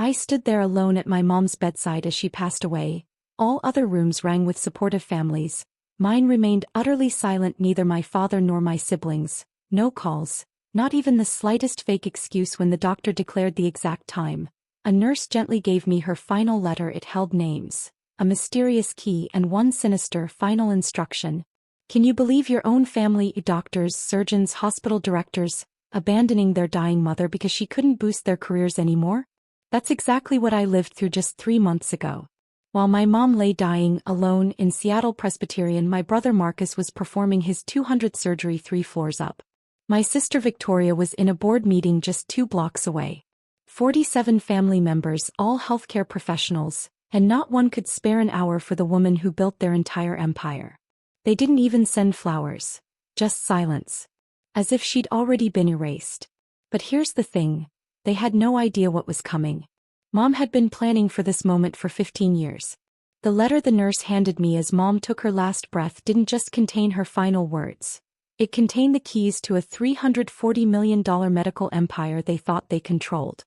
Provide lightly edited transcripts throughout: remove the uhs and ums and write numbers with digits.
I stood there alone at my mom's bedside as she passed away. All other rooms rang with supportive families. Mine remained utterly silent, neither my father nor my siblings. No calls, not even the slightest fake excuse when the doctor declared the exact time. A nurse gently gave me her final letter. It held names, a mysterious key, and one sinister final instruction. Can you believe your own family, doctors, surgeons, hospital directors, abandoning their dying mother because she couldn't boost their careers anymore? That's exactly what I lived through just 3 months ago. While my mom lay dying, alone, in Seattle Presbyterian, my brother Marcus was performing his 200th surgery 3 floors up. My sister Victoria was in a board meeting just 2 blocks away. 47 family members, all healthcare professionals, and not one could spare an hour for the woman who built their entire empire. They didn't even send flowers, just silence. As if she'd already been erased. But here's the thing, they had no idea what was coming. Mom had been planning for this moment for 15 years. The letter the nurse handed me as Mom took her last breath didn't just contain her final words. It contained the keys to a $340 million medical empire they thought they controlled.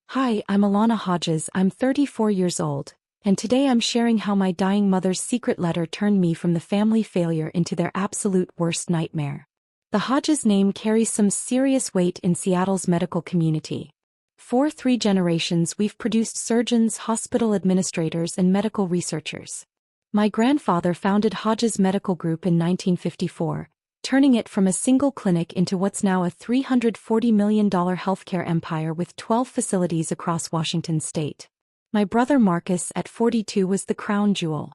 Hi, I'm Alana Hodges, I'm 34 years old, and today I'm sharing how my dying mother's secret letter turned me from the family failure into their absolute worst nightmare. The Hodges name carries some serious weight in Seattle's medical community. For 3 generations we've produced surgeons, hospital administrators, and medical researchers. My grandfather founded Hodges Medical Group in 1954, turning it from a single clinic into what's now a $340 million healthcare empire with 12 facilities across Washington state. My brother Marcus, at 42, was the crown jewel.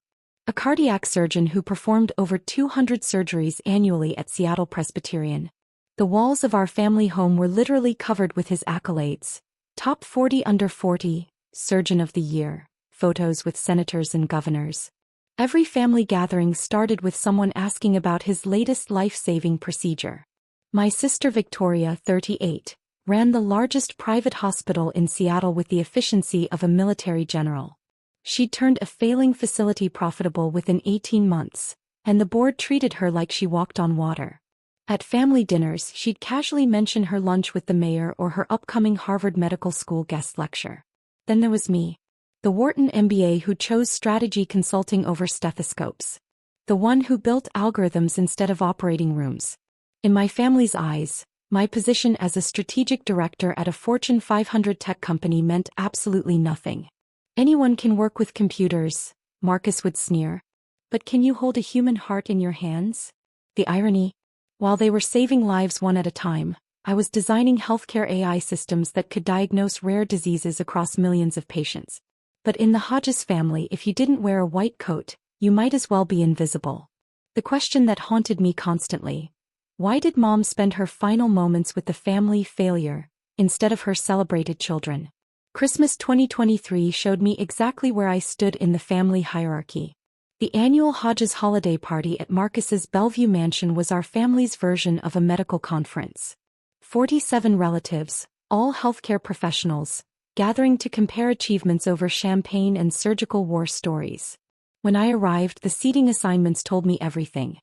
A cardiac surgeon who performed over 200 surgeries annually at Seattle Presbyterian. The walls of our family home were literally covered with his accolades. Top 40 under 40, Surgeon of the Year, photos with senators and governors. Every family gathering started with someone asking about his latest life-saving procedure. My sister Victoria, 38, ran the largest private hospital in Seattle with the efficiency of a military general. She'd turned a failing facility profitable within 18 months, and the board treated her like she walked on water. At family dinners, she'd casually mention her lunch with the mayor or her upcoming Harvard Medical School guest lecture. Then there was me. The Wharton MBA who chose strategy consulting over stethoscopes. The one who built algorithms instead of operating rooms. In my family's eyes, my position as a strategic director at a Fortune 500 tech company meant absolutely nothing. Anyone can work with computers, Marcus would sneer. But can you hold a human heart in your hands? The irony? While they were saving lives one at a time, I was designing healthcare AI systems that could diagnose rare diseases across millions of patients. But in the Hodges family, if you didn't wear a white coat, you might as well be invisible. The question that haunted me constantly: why did Mom spend her final moments with the family failure, instead of her celebrated children? Christmas 2023 showed me exactly where I stood in the family hierarchy. The annual Hodges holiday party at Marcus's Bellevue mansion was our family's version of a medical conference. 47 relatives, all healthcare professionals, gathering to compare achievements over champagne and surgical war stories. When I arrived, the seating assignments told me everything.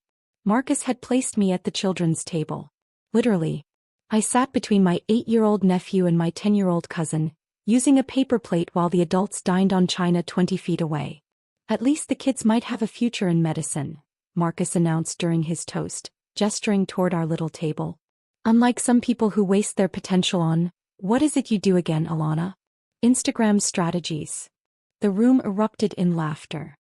Marcus had placed me at the children's table. Literally. I sat between my 8-year-old nephew and my 10-year-old cousin, using a paper plate while the adults dined on china 20 feet away. At least the kids might have a future in medicine, Marcus announced during his toast, gesturing toward our little table. Unlike some people who waste their potential on, what is it you do again, Alana? Instagram strategies. The room erupted in laughter.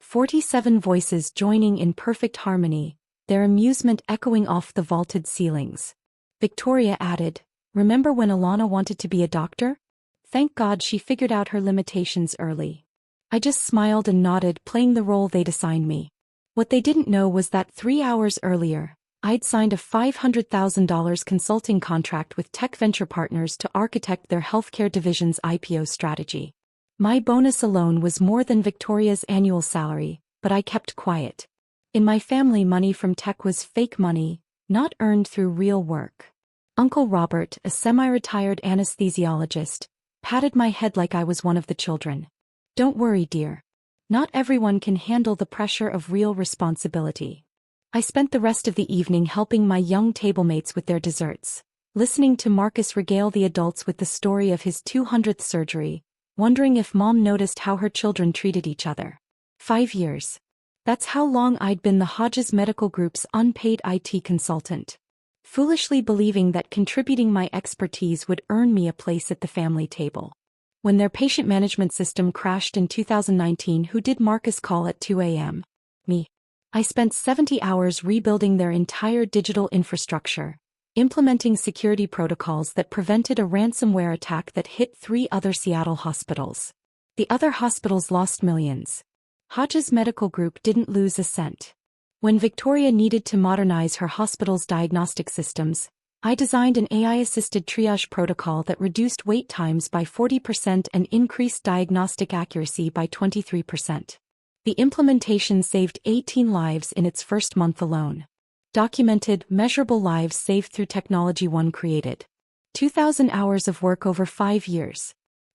47 voices joining in perfect harmony, their amusement echoing off the vaulted ceilings. Victoria added, "Remember when Alana wanted to be a doctor? Thank God she figured out her limitations early." I just smiled and nodded, playing the role they'd assigned me. What they didn't know was that 3 hours earlier, I'd signed a $500,000 consulting contract with tech venture partners to architect their healthcare division's IPO strategy. My bonus alone was more than Victoria's annual salary, but I kept quiet. In my family, money from tech was fake money, not earned through real work. Uncle Robert, a semi-retired anesthesiologist, patted my head like I was one of the children. "Don't worry, dear. Not everyone can handle the pressure of real responsibility." I spent the rest of the evening helping my young tablemates with their desserts, listening to Marcus regale the adults with the story of his 200th surgery, wondering if Mom noticed how her children treated each other. 5 years. That's how long I'd been the Hodges Medical Group's unpaid IT consultant. Foolishly believing that contributing my expertise would earn me a place at the family table. When their patient management system crashed in 2019, who did Marcus call at 2 a.m.? Me. I spent 70 hours rebuilding their entire digital infrastructure, implementing security protocols that prevented a ransomware attack that hit 3 other Seattle hospitals. The other hospitals lost millions. Hodges Medical Group didn't lose a cent. When Victoria needed to modernize her hospital's diagnostic systems, I designed an AI-assisted triage protocol that reduced wait times by 40% and increased diagnostic accuracy by 23%. The implementation saved 18 lives in its first month alone. Documented, measurable lives saved through technology one created. 2,000 hours of work over 5 years.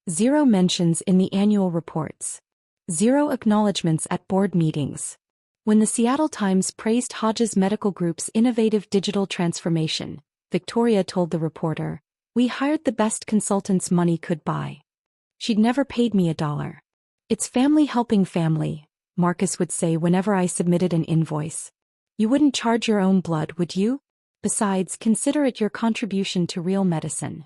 0 mentions in the annual reports. 0 acknowledgements at board meetings. When the Seattle Times praised Hodges Medical Group's innovative digital transformation, Victoria told the reporter, "We hired the best consultants money could buy." She'd never paid me $1. "It's family helping family," Marcus would say whenever I submitted an invoice. "You wouldn't charge your own blood, would you? Besides, consider it your contribution to real medicine."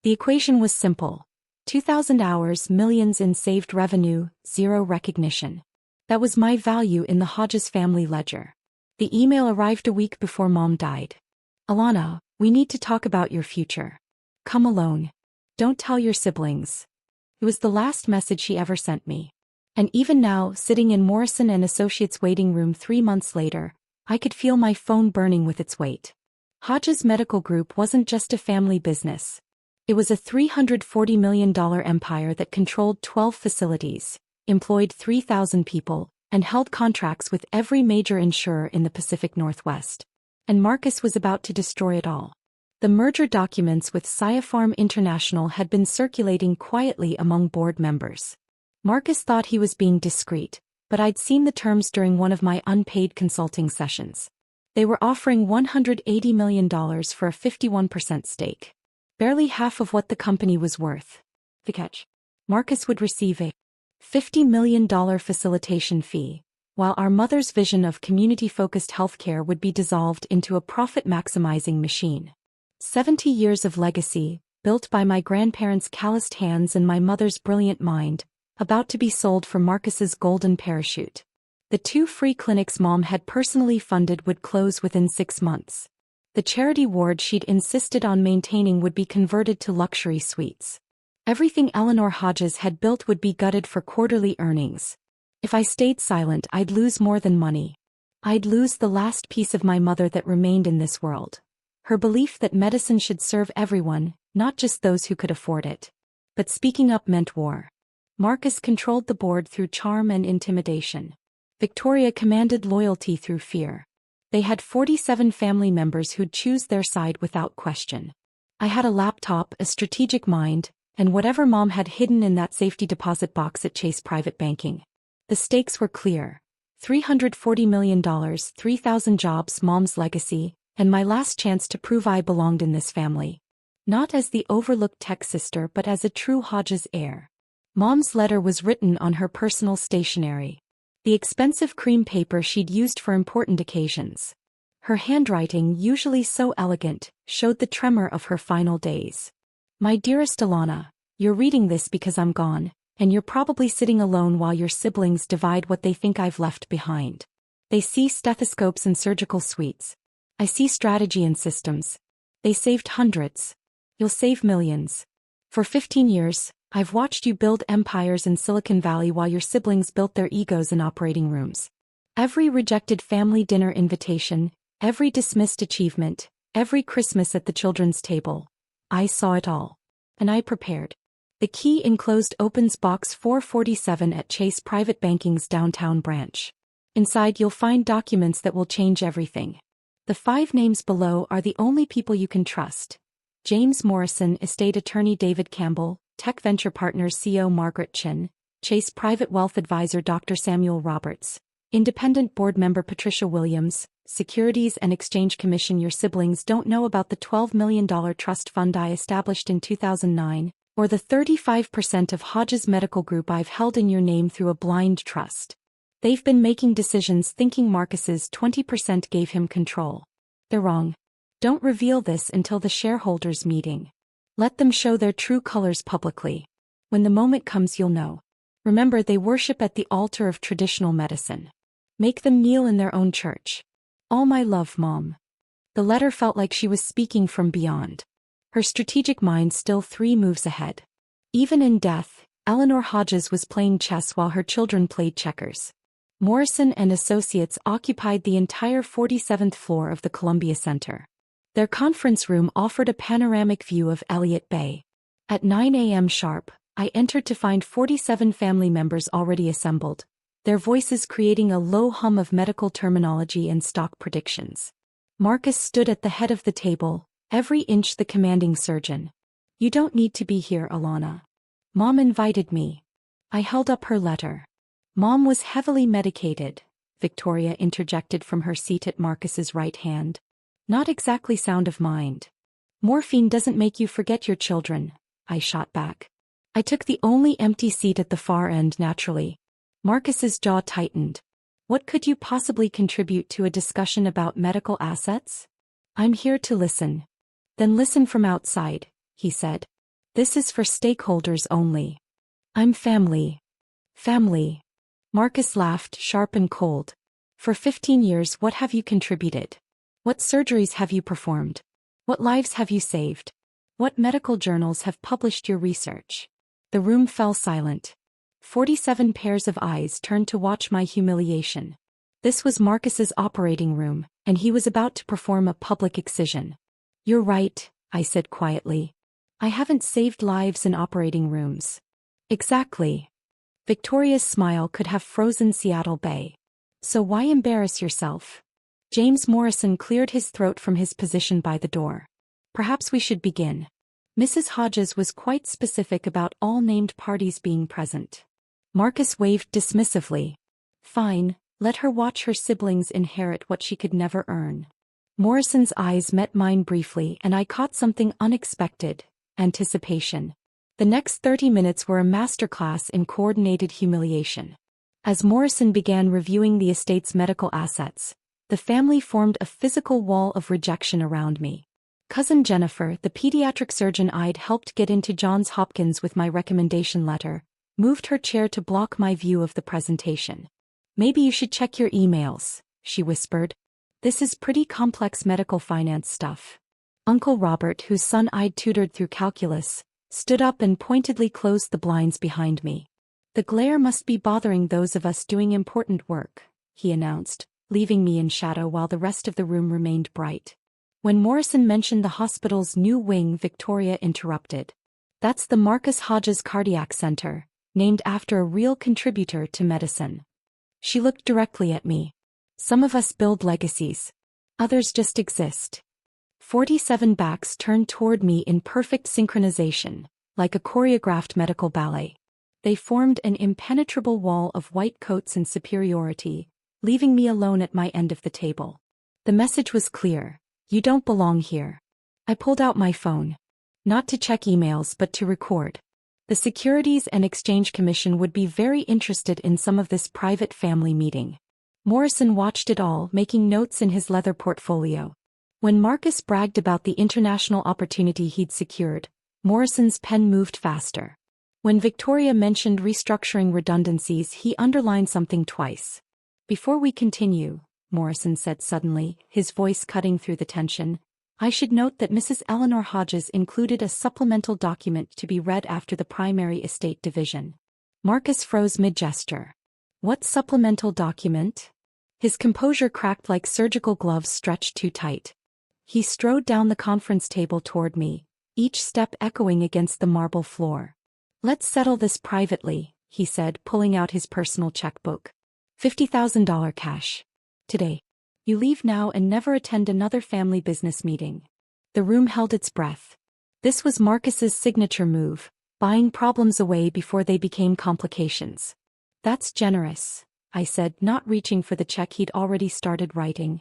The equation was simple. 2,000 hours, millions in saved revenue, 0 recognition. That was my value in the Hodges family ledger. The email arrived a week before Mom died. "Alana, we need to talk about your future. Come alone. Don't tell your siblings." It was the last message she ever sent me. And even now, sitting in Morrison and Associates' waiting room 3 months later, I could feel my phone burning with its weight. Hodges Medical Group wasn't just a family business. It was a $340 million empire that controlled 12 facilities, employed 3,000 people, and held contracts with every major insurer in the Pacific Northwest. And Marcus was about to destroy it all. The merger documents with Cypharm International had been circulating quietly among board members. Marcus thought he was being discreet, but I'd seen the terms during one of my unpaid consulting sessions. They were offering $180 million for a 51% stake. Barely half of what the company was worth. The catch? Marcus would receive a $50 million facilitation fee, while our mother's vision of community-focused healthcare would be dissolved into a profit-maximizing machine. 70 years of legacy, built by my grandparents' calloused hands and my mother's brilliant mind, about to be sold for Marcus's golden parachute. The 2 free clinics Mom had personally funded would close within 6 months. The charity ward she'd insisted on maintaining would be converted to luxury suites. Everything Eleanor Hodges had built would be gutted for quarterly earnings. If I stayed silent, I'd lose more than money. I'd lose the last piece of my mother that remained in this world. Her belief that medicine should serve everyone, not just those who could afford it. But speaking up meant war. Marcus controlled the board through charm and intimidation. Victoria commanded loyalty through fear. They had 47 family members who'd choose their side without question. I had a laptop, a strategic mind, and whatever Mom had hidden in that safety deposit box at Chase Private Banking. The stakes were clear. $340 million, 3,000 jobs, Mom's legacy, and my last chance to prove I belonged in this family. Not as the overlooked tech sister but as a true Hodges heir. Mom's letter was written on her personal stationery. The expensive cream paper she'd used for important occasions. Her handwriting, usually so elegant, showed the tremor of her final days. "My dearest Alana, you're reading this because I'm gone, and you're probably sitting alone while your siblings divide what they think I've left behind. They see stethoscopes and surgical suites. I see strategy and systems. They saved hundreds. You'll save millions. For 15 years, I've watched you build empires in Silicon Valley while your siblings built their egos in operating rooms. Every rejected family dinner invitation, every dismissed achievement, every Christmas at the children's table. I saw it all. And I prepared. The key enclosed opens box 447 at Chase Private Banking's downtown branch. Inside you'll find documents that will change everything. The 5 names below are the only people you can trust. James Morrison, estate attorney David Campbell, Tech Venture Partners CEO Margaret Chin, Chase Private Wealth Advisor Dr. Samuel Roberts, Independent Board Member Patricia Williams, Securities and Exchange Commission. Your siblings don't know about the $12 million trust fund I established in 2009, Or the 35% of Hodges Medical Group I've held in your name through a blind trust? They've been making decisions thinking Marcus's 20% gave him control. They're wrong. Don't reveal this until the shareholders' meeting. Let them show their true colors publicly. When the moment comes, you'll know. Remember, they worship at the altar of traditional medicine. Make them kneel in their own church. All my love, Mom. The letter felt like she was speaking from beyond. Her strategic mind still 3 moves ahead. Even in death, Eleanor Hodges was playing chess while her children played checkers. Morrison and Associates occupied the entire 47th floor of the Columbia Center. Their conference room offered a panoramic view of Elliott Bay. At 9 a.m. sharp, I entered to find 47 family members already assembled, their voices creating a low hum of medical terminology and stock predictions. Marcus stood at the head of the table, every inch the commanding surgeon. You don't need to be here, Alana. Mom invited me. I held up her letter. Mom was heavily medicated, Victoria interjected from her seat at Marcus's right hand. Not exactly sound of mind. Morphine doesn't make you forget your children, I shot back. I took the only empty seat at the far end naturally. Marcus's jaw tightened. What could you possibly contribute to a discussion about medical assets? I'm here to listen. Then listen from outside, he said. This is for stakeholders only. I'm family. Family. Marcus laughed, sharp and cold. For 15 years, what have you contributed? What surgeries have you performed? What lives have you saved? What medical journals have published your research? The room fell silent. 47 pairs of eyes turned to watch my humiliation. This was Marcus's operating room, and he was about to perform a public excision. You're right, I said quietly. I haven't saved lives in operating rooms. Exactly. Victoria's smile could have frozen Seattle Bay. So why embarrass yourself? James Morrison cleared his throat from his position by the door. Perhaps we should begin. Mrs. Hodges was quite specific about all named parties being present. Marcus waved dismissively. Fine, let her watch her siblings inherit what she could never earn. Morrison's eyes met mine briefly and I caught something unexpected, anticipation. The next 30 minutes were a masterclass in coordinated humiliation. As Morrison began reviewing the estate's medical assets, the family formed a physical wall of rejection around me. Cousin Jennifer, the pediatric surgeon I'd helped get into Johns Hopkins with my recommendation letter, moved her chair to block my view of the presentation. Maybe you should check your emails, she whispered. This is pretty complex medical finance stuff. Uncle Robert, whose son I'd tutored through calculus, stood up and pointedly closed the blinds behind me. The glare must be bothering those of us doing important work, he announced, leaving me in shadow while the rest of the room remained bright. When Morrison mentioned the hospital's new wing, Victoria interrupted. That's the Marcus Hodges Cardiac Center, named after a real contributor to medicine. She looked directly at me. Some of us build legacies. Others just exist. 47 backs turned toward me in perfect synchronization, like a choreographed medical ballet. They formed an impenetrable wall of white coats and superiority, leaving me alone at my end of the table. The message was clear. You don't belong here. I pulled out my phone. Not to check emails but to record. The Securities and Exchange Commission would be very interested in some of this private family meeting. Morrison watched it all, making notes in his leather portfolio. When Marcus bragged about the international opportunity he'd secured, Morrison's pen moved faster. When Victoria mentioned restructuring redundancies, he underlined something twice. Before we continue, Morrison said suddenly, his voice cutting through the tension, I should note that Mrs. Eleanor Hodges included a supplemental document to be read after the primary estate division. Marcus froze mid-gesture. What supplemental document? His composure cracked like surgical gloves stretched too tight. He strode down the conference table toward me, each step echoing against the marble floor. Let's settle this privately, he said, pulling out his personal checkbook. $50,000 cash. Today. You leave now and never attend another family business meeting. The room held its breath. This was Marcus's signature move, buying problems away before they became complications. That's generous, I said, not reaching for the check he'd already started writing.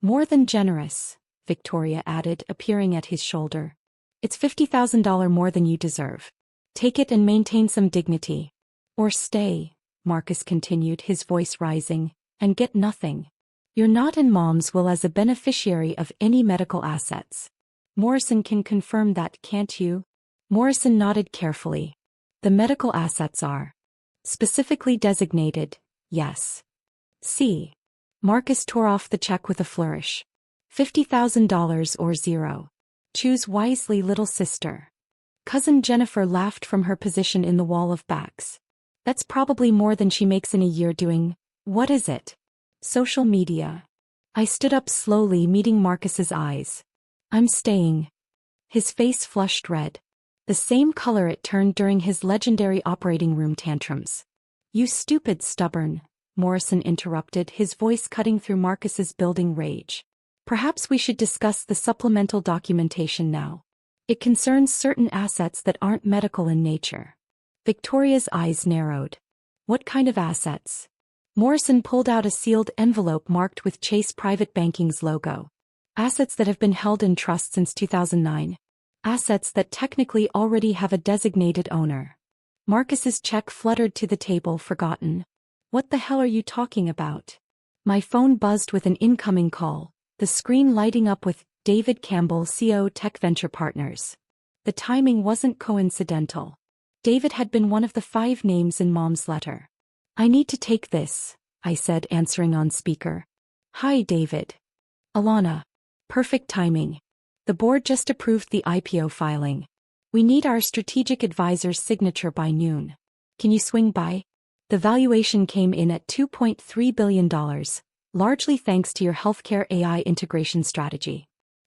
More than generous, Victoria added, appearing at his shoulder. It's $50,000 more than you deserve. Take it and maintain some dignity. Or stay, Marcus continued, his voice rising, and get nothing. You're not in Mom's will as a beneficiary of any medical assets. Morrison can confirm that, can't you? Morrison nodded carefully. The medical assets are specifically designated, yes. See. Marcus tore off the check with a flourish. $50,000 or zero. Choose wisely, little sister. Cousin Jennifer laughed from her position in the wall of backs. That's probably more than she makes in a year doing, what is it? Social media. I stood up slowly, meeting Marcus's eyes. I'm staying. His face flushed red. The same color it turned during his legendary operating room tantrums. You stupid stubborn, Morrison interrupted, his voice cutting through Marcus's building rage. Perhaps we should discuss the supplemental documentation now. It concerns certain assets that aren't medical in nature. Victoria's eyes narrowed. What kind of assets? Morrison pulled out a sealed envelope marked with Chase Private Banking's logo. Assets that have been held in trust since 2009. Assets that technically already have a designated owner. Marcus's check fluttered to the table, forgotten. What the hell are you talking about? My phone buzzed with an incoming call, the screen lighting up with David Campbell, CEO, Tech Venture Partners. The timing wasn't coincidental. David had been one of the 5 names in Mom's letter. I need to take this, I said, answering on speaker. Hi, David. Alana. Perfect timing. The board just approved the IPO filing. We need our strategic advisor's signature by noon. Can you swing by? The valuation came in at $2.3 billion, largely thanks to your healthcare AI integration strategy.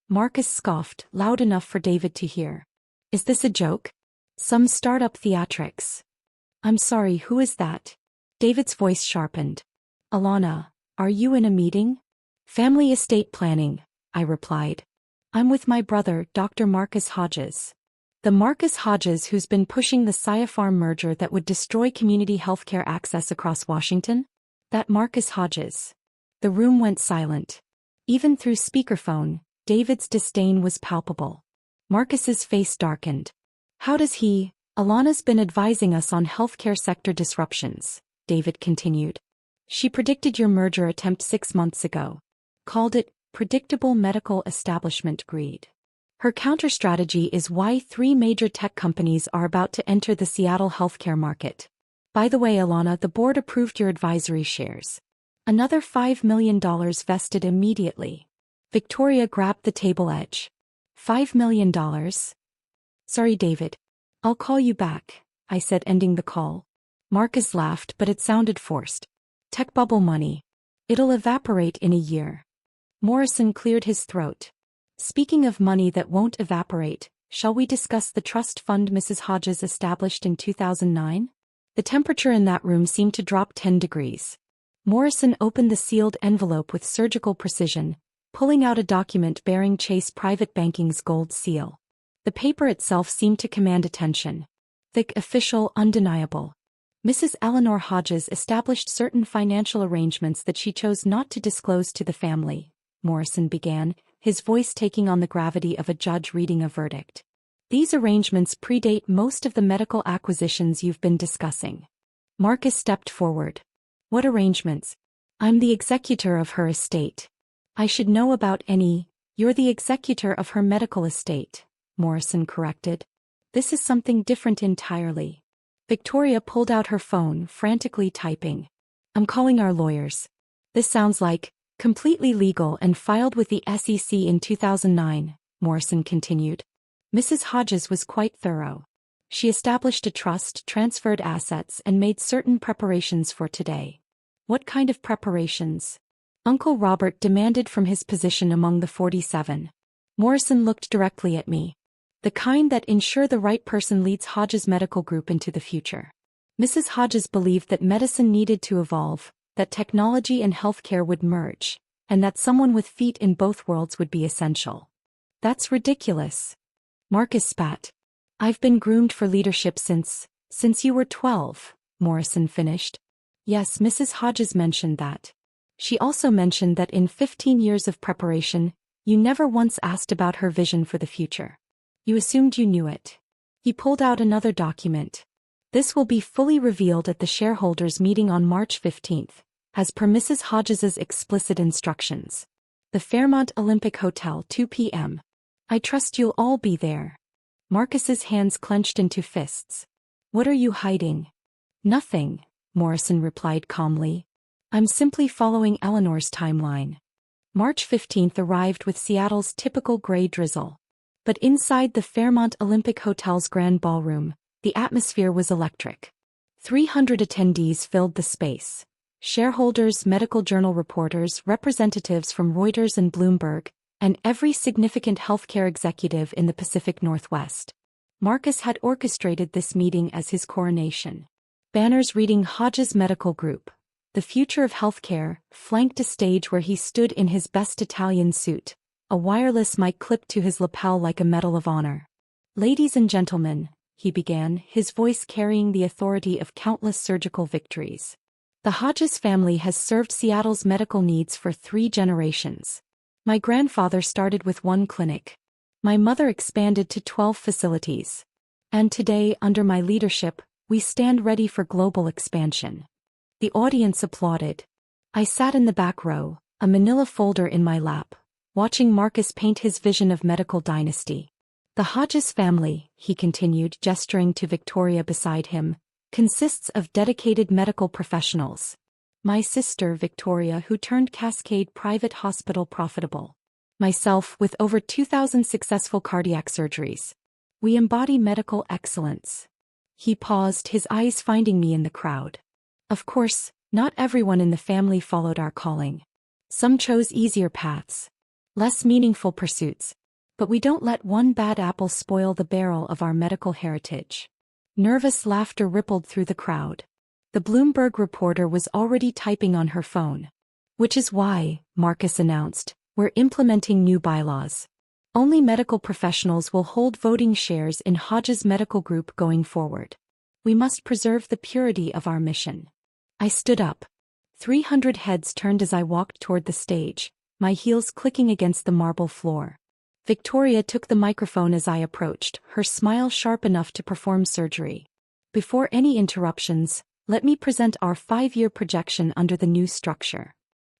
Marcus scoffed, loud enough for David to hear. Is this a joke? Some startup theatrics. I'm sorry, who is that? David's voice sharpened. Alana, are you in a meeting? Family estate planning, I replied. I'm with my brother, Dr. Marcus Hodges. The Marcus Hodges who's been pushing the Scifarm merger that would destroy community healthcare access across Washington? That Marcus Hodges. The room went silent. Even through speakerphone, David's disdain was palpable. Marcus's face darkened. How does he? Alana's been advising us on healthcare sector disruptions, David continued. She predicted your merger attempt 6 months ago. Called it predictable medical establishment greed. Her counter-strategy is why 3 major tech companies are about to enter the Seattle healthcare market. By the way, Alana, the board approved your advisory shares. Another $5 million vested immediately. Victoria grabbed the table edge. $5 million? Sorry, David. I'll call you back, I said, ending the call. Marcus laughed, but it sounded forced. Tech bubble money. It'll evaporate in a year. Morrison cleared his throat. Speaking of money that won't evaporate, shall we discuss the trust fund Mrs. Hodges established in 2009? The temperature in that room seemed to drop 10 degrees. Morrison opened the sealed envelope with surgical precision, pulling out a document bearing Chase Private Banking's gold seal. The paper itself seemed to command attention. Thick, official, undeniable. Mrs. Eleanor Hodges established certain financial arrangements that she chose not to disclose to the family, Morrison began, his voice taking on the gravity of a judge reading a verdict. These arrangements predate most of the medical acquisitions you've been discussing. Marcus stepped forward. What arrangements? I'm the executor of her estate. I should know about any. You're the executor of her medical estate, Morrison corrected. This is something different entirely. Victoria pulled out her phone, frantically typing. I'm calling our lawyers. This sounds like completely legal and filed with the SEC in 2009, Morrison continued. Mrs. Hodges was quite thorough. She established a trust, transferred assets, and made certain preparations for today. What kind of preparations? Uncle Robert demanded from his position among the 47. Morrison looked directly at me. The kind that ensure the right person leads Hodges Medical Group into the future. Mrs. Hodges believed that medicine needed to evolve, that technology and healthcare would merge, and that someone with feet in both worlds would be essential. That's ridiculous. Marcus spat. I've been groomed for leadership since you were 12, Morrison finished. Yes, Mrs. Hodges mentioned that. She also mentioned that in 15 years of preparation, you never once asked about her vision for the future. You assumed you knew it. He pulled out another document. This will be fully revealed at the shareholders' meeting on March 15th, as per Mrs. Hodges's explicit instructions. The Fairmont Olympic Hotel, 2 p.m. I trust you'll all be there. Marcus's hands clenched into fists. What are you hiding? Nothing, Morrison replied calmly. I'm simply following Eleanor's timeline. March 15th arrived with Seattle's typical gray drizzle. But inside the Fairmont Olympic Hotel's grand ballroom, the atmosphere was electric. 300 attendees filled the space. Shareholders, medical journal reporters, representatives from Reuters and Bloomberg, and every significant healthcare executive in the Pacific Northwest. Marcus had orchestrated this meeting as his coronation. Banners reading Hodges Medical Group, the future of healthcare, flanked a stage where he stood in his best Italian suit, a wireless mic clipped to his lapel like a medal of honor. Ladies and gentlemen, he began, his voice carrying the authority of countless surgical victories. The Hodges family has served Seattle's medical needs for 3 generations. My grandfather started with 1 clinic. My mother expanded to 12 facilities. And today, under my leadership, we stand ready for global expansion. The audience applauded. I sat in the back row, a manila folder in my lap, watching Marcus paint his vision of medical dynasty. The Hodges family, he continued, gesturing to Victoria beside him, consists of dedicated medical professionals. My sister, Victoria, who turned Cascade Private Hospital profitable. Myself, with over 2,000 successful cardiac surgeries. We embody medical excellence. He paused, his eyes finding me in the crowd. Of course, not everyone in the family followed our calling. Some chose easier paths, less meaningful pursuits. But we don't let one bad apple spoil the barrel of our medical heritage. Nervous laughter rippled through the crowd. The Bloomberg reporter was already typing on her phone. Which is why, Marcus announced, we're implementing new bylaws. Only medical professionals will hold voting shares in Hodges Medical Group going forward. We must preserve the purity of our mission. I stood up. 300 heads turned as I walked toward the stage, my heels clicking against the marble floor. Victoria took the microphone as I approached, her smile sharp enough to perform surgery. Before any interruptions, let me present our 5-year projection under the new structure.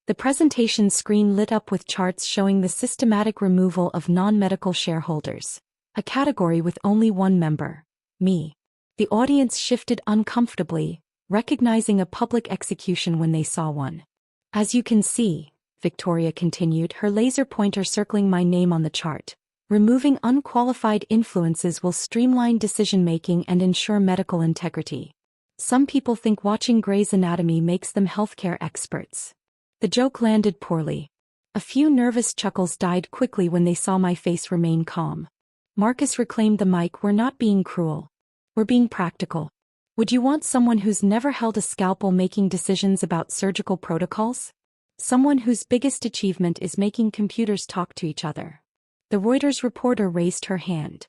The presentation screen lit up with charts showing the systematic removal of non-medical shareholders, a category with only 1 member, me. The audience shifted uncomfortably, recognizing a public execution when they saw one. As you can see, Victoria continued, her laser pointer circling my name on the chart. Removing unqualified influences will streamline decision-making and ensure medical integrity. Some people think watching Grey's Anatomy makes them healthcare experts. The joke landed poorly. A few nervous chuckles died quickly when they saw my face remain calm. Marcus reclaimed the mic. We're not being cruel. We're being practical. Would you want someone who's never held a scalpel making decisions about surgical protocols? Someone whose biggest achievement is making computers talk to each other. The Reuters reporter raised her hand.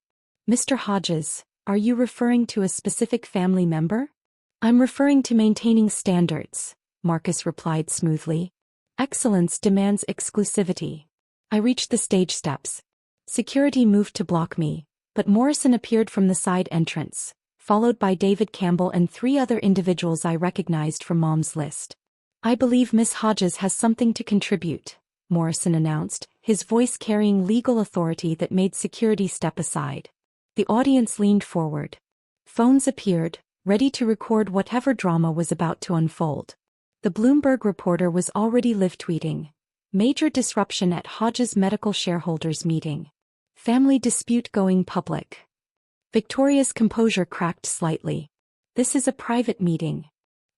Mr. Hodges, are you referring to a specific family member? I'm referring to maintaining standards, Marcus replied smoothly. Excellence demands exclusivity. I reached the stage steps. Security moved to block me, but Morrison appeared from the side entrance, followed by David Campbell and 3 other individuals I recognized from Mom's list. I believe Miss Hodges has something to contribute, Morrison announced, his voice carrying legal authority that made security step aside. The audience leaned forward. Phones appeared, ready to record whatever drama was about to unfold. The Bloomberg reporter was already live tweeting. Major disruption at Hodges Medical Shareholders Meeting. Family dispute going public. Victoria's composure cracked slightly. This is a private meeting.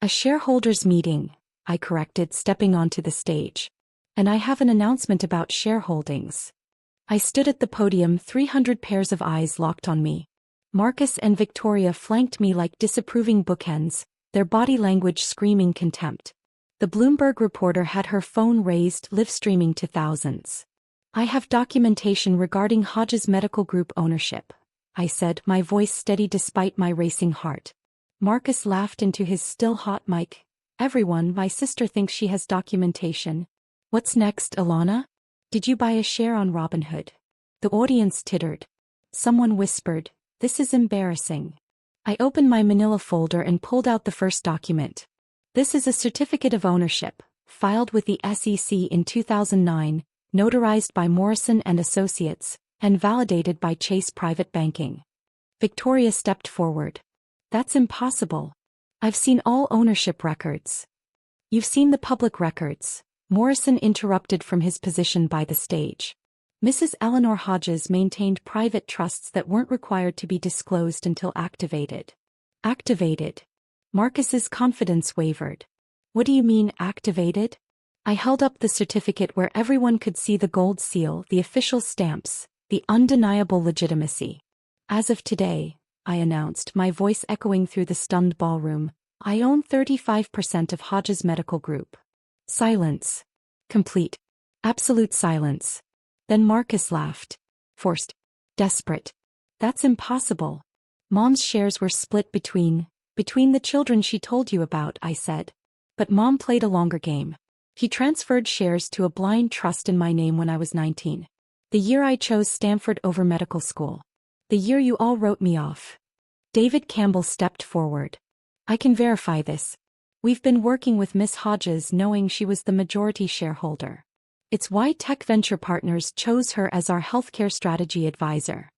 A shareholders meeting, I corrected, stepping onto the stage. And I have an announcement about shareholdings. I stood at the podium, 300 pairs of eyes locked on me. Marcus and Victoria flanked me like disapproving bookends, their body language screaming contempt. The Bloomberg reporter had her phone raised, live streaming to thousands. I have documentation regarding Hodges Medical Group ownership, I said, my voice steady despite my racing heart. Marcus laughed into his still hot mic. Everyone, my sister thinks she has documentation. What's next, Alana? Did you buy a share on Robinhood? The audience tittered. Someone whispered, This is embarrassing. I opened my manila folder and pulled out the first document. This is a certificate of ownership, filed with the SEC in 2009, notarized by Morrison and Associates, and validated by Chase Private Banking. Victoria stepped forward. That's impossible. I've seen all ownership records. You've seen the public records, Morrison interrupted from his position by the stage. Mrs. Eleanor Hodges maintained private trusts that weren't required to be disclosed until activated. Activated? Marcus's confidence wavered. What do you mean, activated? I held up the certificate where everyone could see the gold seal, the official stamps, the undeniable legitimacy. As of today, I announced, my voice echoing through the stunned ballroom, I own 35% of Hodges Medical Group. Silence. Complete. Absolute silence. Then Marcus laughed. Forced. Desperate. That's impossible. Mom's shares were split between the children she told you about, I said. But Mom played a longer game. He transferred shares to a blind trust in my name when I was 19. The year I chose Stanford over medical school. The year you all wrote me off. David Campbell stepped forward. I can verify this. We've been working with Miss Hodges knowing she was the majority shareholder. It's why Tech Venture Partners chose her as our healthcare strategy advisor.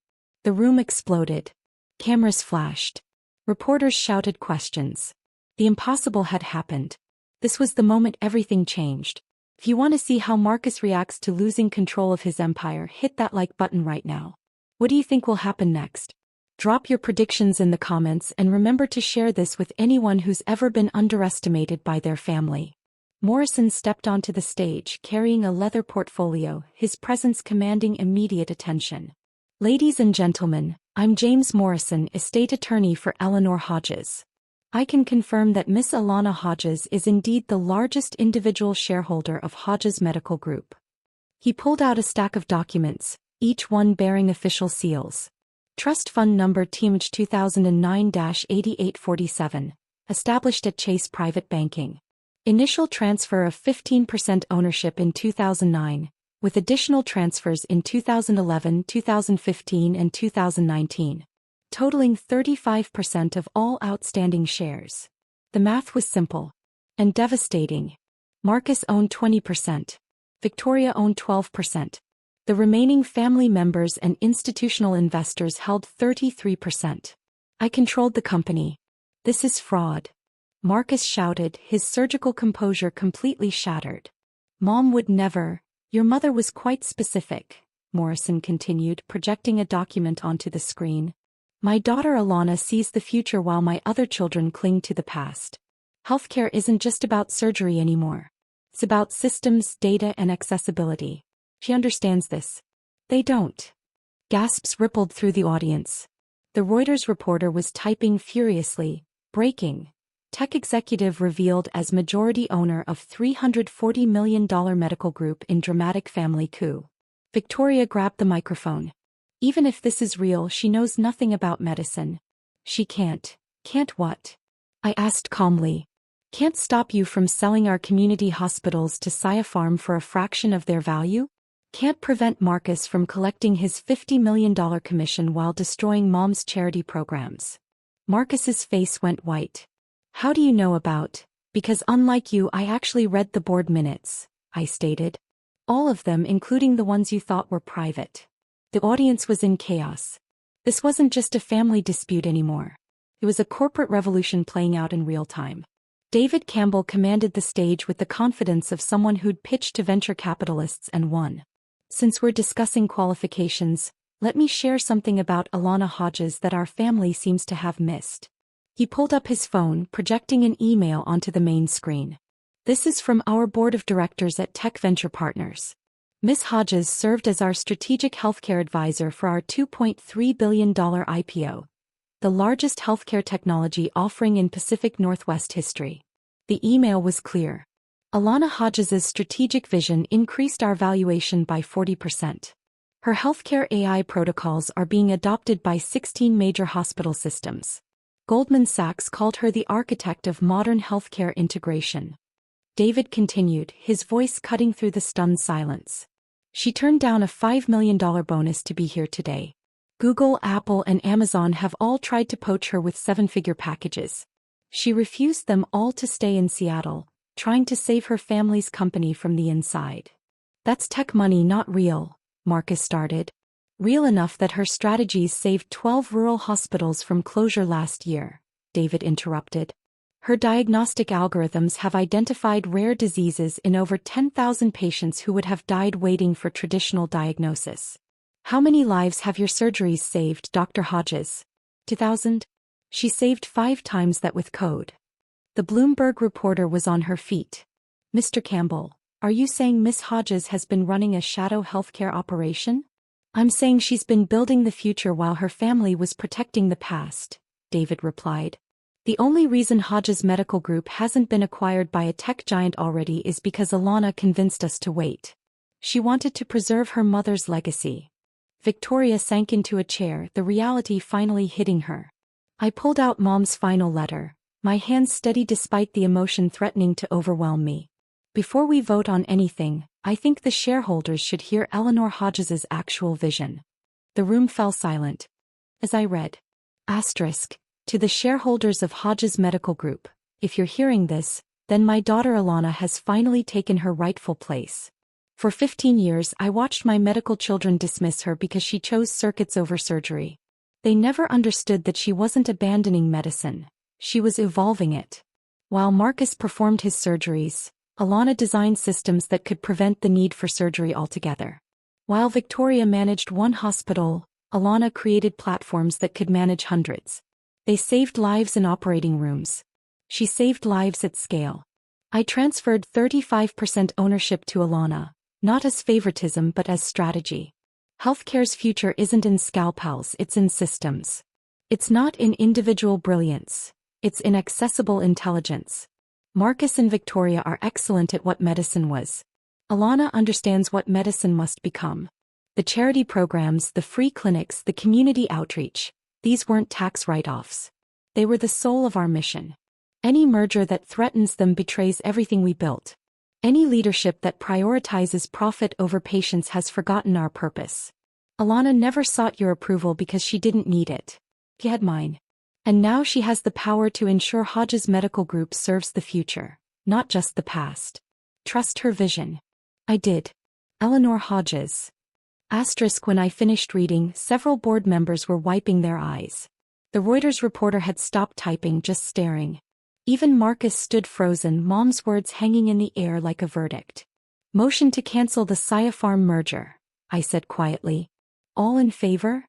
The room exploded. Cameras flashed. Reporters shouted questions. The impossible had happened. This was the moment everything changed. If you want to see how Marcus reacts to losing control of his empire, hit that like button right now. What do you think will happen next? Drop your predictions in the comments and remember to share this with anyone who's ever been underestimated by their family. Morrison stepped onto the stage carrying a leather portfolio, his presence commanding immediate attention. Ladies and gentlemen, I'm James Morrison, estate attorney for Eleanor Hodges. I can confirm that Miss Alana Hodges is indeed the largest individual shareholder of Hodges Medical Group. He pulled out a stack of documents, each one bearing official seals. Trust Fund Number TMH 2009-8847, established at Chase Private Banking. Initial transfer of 15% ownership in 2009, with additional transfers in 2011, 2015 and 2019. Totaling 35% of all outstanding shares. The math was simple. And devastating. Marcus owned 20%. Victoria owned 12%. The remaining family members and institutional investors held 33%. I controlled the company. This is fraud. Marcus shouted, his surgical composure completely shattered. Mom would never. Your mother was quite specific, Morrison continued, projecting a document onto the screen. My daughter Alana sees the future while my other children cling to the past. Healthcare isn't just about surgery anymore. It's about systems, data, and accessibility. She understands this. They don't. Gasps rippled through the audience. The Reuters reporter was typing furiously. Breaking. Tech executive revealed as majority owner of $340 million medical group in dramatic family coup. Victoria grabbed the microphone. Even if this is real, she knows nothing about medicine. She can't. Can't what? I asked calmly. Can't stop you from selling our community hospitals to Pharm for a fraction of their value? Can't prevent Marcus from collecting his $50 million commission while destroying Mom's charity programs. Marcus's face went white. How do you know about? Because unlike you, I actually read the board minutes, I stated. All of them, including the ones you thought were private. The audience was in chaos. This wasn't just a family dispute anymore. It was a corporate revolution playing out in real time. David Campbell commanded the stage with the confidence of someone who'd pitched to venture capitalists and won. Since we're discussing qualifications, let me share something about Alana Hodges that our family seems to have missed. He pulled up his phone, projecting an email onto the main screen. This is from our board of directors at Tech Venture Partners. Miss Hodges served as our strategic healthcare advisor for our $2.3 billion IPO, the largest healthcare technology offering in Pacific Northwest history. The email was clear. Alana Hodges' strategic vision increased our valuation by 40%. Her healthcare AI protocols are being adopted by 16 major hospital systems. Goldman Sachs called her the architect of modern healthcare integration. David continued, his voice cutting through the stunned silence. She turned down a $5 million bonus to be here today. Google, Apple, and Amazon have all tried to poach her with seven-figure packages. She refused them all to stay in Seattle, trying to save her family's company from the inside. That's tech money, not real, Marcus started. Real enough that her strategies saved 12 rural hospitals from closure last year, David interrupted. Her diagnostic algorithms have identified rare diseases in over 10,000 patients who would have died waiting for traditional diagnosis. How many lives have your surgeries saved, Dr. Hodges? 2,000? She saved 5 times that with code. The Bloomberg reporter was on her feet. Mr. Campbell, are you saying Miss Hodges has been running a shadow healthcare operation? I'm saying she's been building the future while her family was protecting the past, David replied. The only reason Hodges Medical Group hasn't been acquired by a tech giant already is because Alana convinced us to wait. She wanted to preserve her mother's legacy. Victoria sank into a chair, the reality finally hitting her. I pulled out Mom's final letter, my hands steady despite the emotion threatening to overwhelm me. Before we vote on anything, I think the shareholders should hear Eleanor Hodges's actual vision. The room fell silent. As I read, to the shareholders of Hodges Medical Group, if you're hearing this, then my daughter Alana has finally taken her rightful place. For 15 years I watched my medical children dismiss her because she chose circuits over surgery. They never understood that she wasn't abandoning medicine, she was evolving it. While Marcus performed his surgeries, Alana designed systems that could prevent the need for surgery altogether. While Victoria managed one hospital, Alana created platforms that could manage hundreds. They saved lives in operating rooms. She saved lives at scale. I transferred 35% ownership to Alana, not as favoritism but as strategy. Healthcare's future isn't in scalpels, it's in systems. It's not in individual brilliance, it's in accessible intelligence. Marcus and Victoria are excellent at what medicine was. Alana understands what medicine must become. The charity programs, the free clinics, the community outreach, these weren't tax write-offs. They were the soul of our mission. Any merger that threatens them betrays everything we built. Any leadership that prioritizes profit over patients has forgotten our purpose. Alana never sought your approval because she didn't need it. She had mine. And now she has the power to ensure Hodges Medical Group serves the future, not just the past. Trust her vision. I did. Eleanor Hodges. When I finished reading, several board members were wiping their eyes. The Reuters reporter had stopped typing, just staring. Even Marcus stood frozen, Mom's words hanging in the air like a verdict. Motion to cancel the Farm merger, I said quietly. All in favor?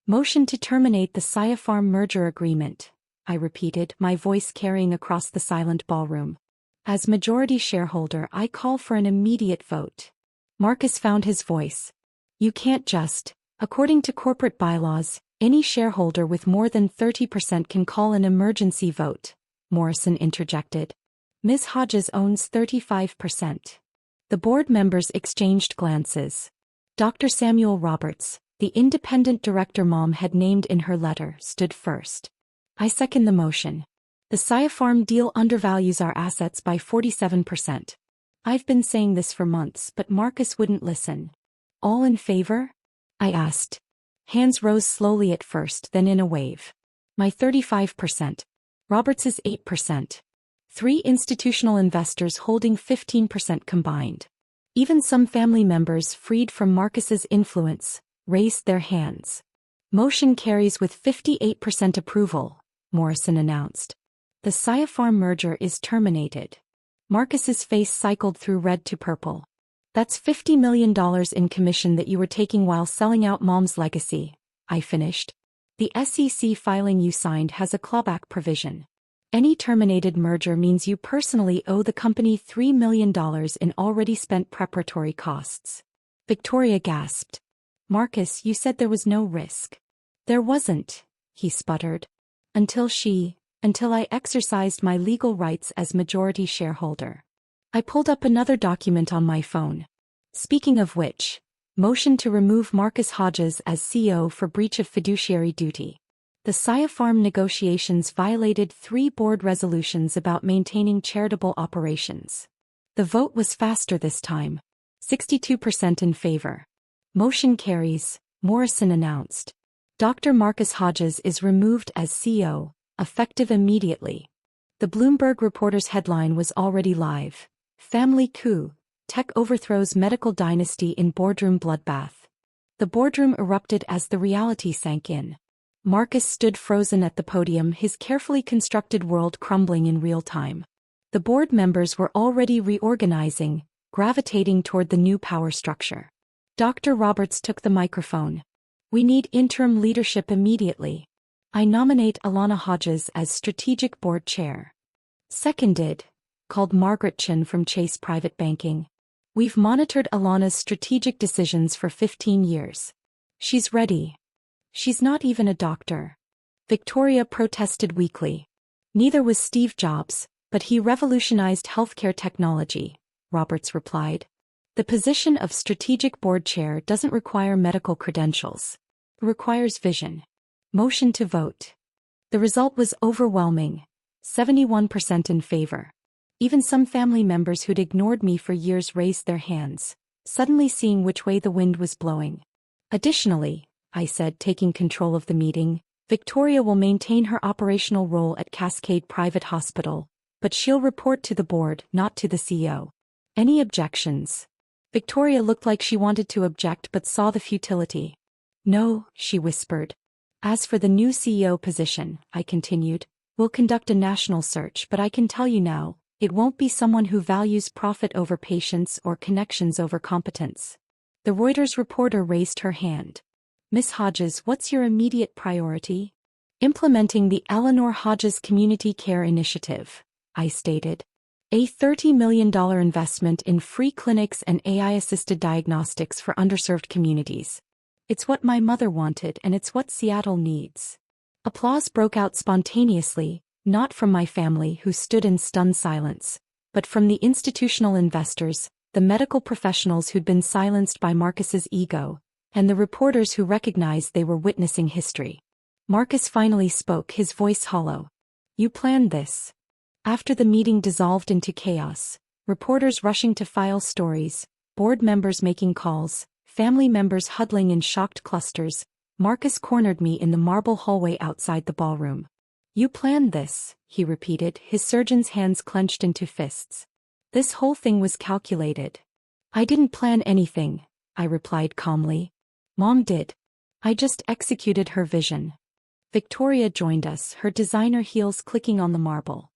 Motion to terminate the Farm merger agreement, I repeated, my voice carrying across the silent ballroom. As majority shareholder, I call for an immediate vote. Marcus found his voice. You can't just. According to corporate bylaws, any shareholder with more than 30% can call an emergency vote, Morrison interjected. Ms. Hodges owns 35%. The board members exchanged glances. Dr. Samuel Roberts, the independent director Mom had named in her letter, stood first. I second the motion. The Farm deal undervalues our assets by 47%. I've been saying this for months, but Marcus wouldn't listen. All in favor? I asked. Hands rose slowly at first, then in a wave. My 35%. Roberts's 8%. 3 institutional investors holding 15% combined. Even some family members freed from Marcus's influence raised their hands. Motion carries with 58% approval, Morrison announced. The Farm merger is terminated. Marcus's face cycled through red to purple. That's $50 million in commission that you were taking while selling out Mom's legacy, I finished. The SEC filing you signed has a clawback provision. Any terminated merger means you personally owe the company $3 million in already spent preparatory costs. Victoria gasped. Marcus, you said there was no risk. There wasn't, he sputtered. Until I exercised my legal rights as majority shareholder. I pulled up another document on my phone. Speaking of which, motion to remove Marcus Hodges as CEO for breach of fiduciary duty. The Farm negotiations violated 3 board resolutions about maintaining charitable operations. The vote was faster this time. 62% in favor. Motion carries, Morrison announced. Dr. Marcus Hodges is removed as CEO, effective immediately. The Bloomberg Reporter's headline was already live. Family coup. Tech overthrows medical dynasty in boardroom bloodbath. The boardroom erupted as the reality sank in. Marcus stood frozen at the podium, his carefully constructed world crumbling in real time. The board members were already reorganizing, gravitating toward the new power structure. Dr. Roberts took the microphone. We need interim leadership immediately. I nominate Alana Hodges as strategic board chair. Seconded, called Margaret Chin from Chase Private Banking. We've monitored Alana's strategic decisions for 15 years. She's ready. She's not even a doctor. Victoria protested weakly. Neither was Steve Jobs, but he revolutionized healthcare technology, Roberts replied. The position of strategic board chair doesn't require medical credentials. It requires vision. Motion to vote. The result was overwhelming. 71% in favor. Even some family members who'd ignored me for years raised their hands, suddenly seeing which way the wind was blowing. Additionally, I said, taking control of the meeting, Victoria will maintain her operational role at Cascade Private Hospital, but she'll report to the board, not to the CEO. Any objections? Victoria looked like she wanted to object but saw the futility. No, she whispered. As for the new CEO position, I continued, we'll conduct a national search, but I can tell you now, it won't be someone who values profit over patience or connections over competence. The Reuters reporter raised her hand. Miss Hodges, what's your immediate priority? Implementing the Eleanor Hodges Community Care Initiative, I stated. A $30 million investment in free clinics and AI-assisted diagnostics for underserved communities. It's what my mother wanted and it's what Seattle needs. Applause broke out spontaneously, not from my family who stood in stunned silence, but from the institutional investors, the medical professionals who'd been silenced by Marcus's ego, and the reporters who recognized they were witnessing history. Marcus finally spoke, his voice hollow. You planned this. After the meeting dissolved into chaos, reporters rushing to file stories, board members making calls, family members huddling in shocked clusters, Marcus cornered me in the marble hallway outside the ballroom. You planned this, he repeated, his surgeon's hands clenched into fists. This whole thing was calculated. I didn't plan anything, I replied calmly. Mom did. I just executed her vision. Victoria joined us, her designer heels clicking on the marble.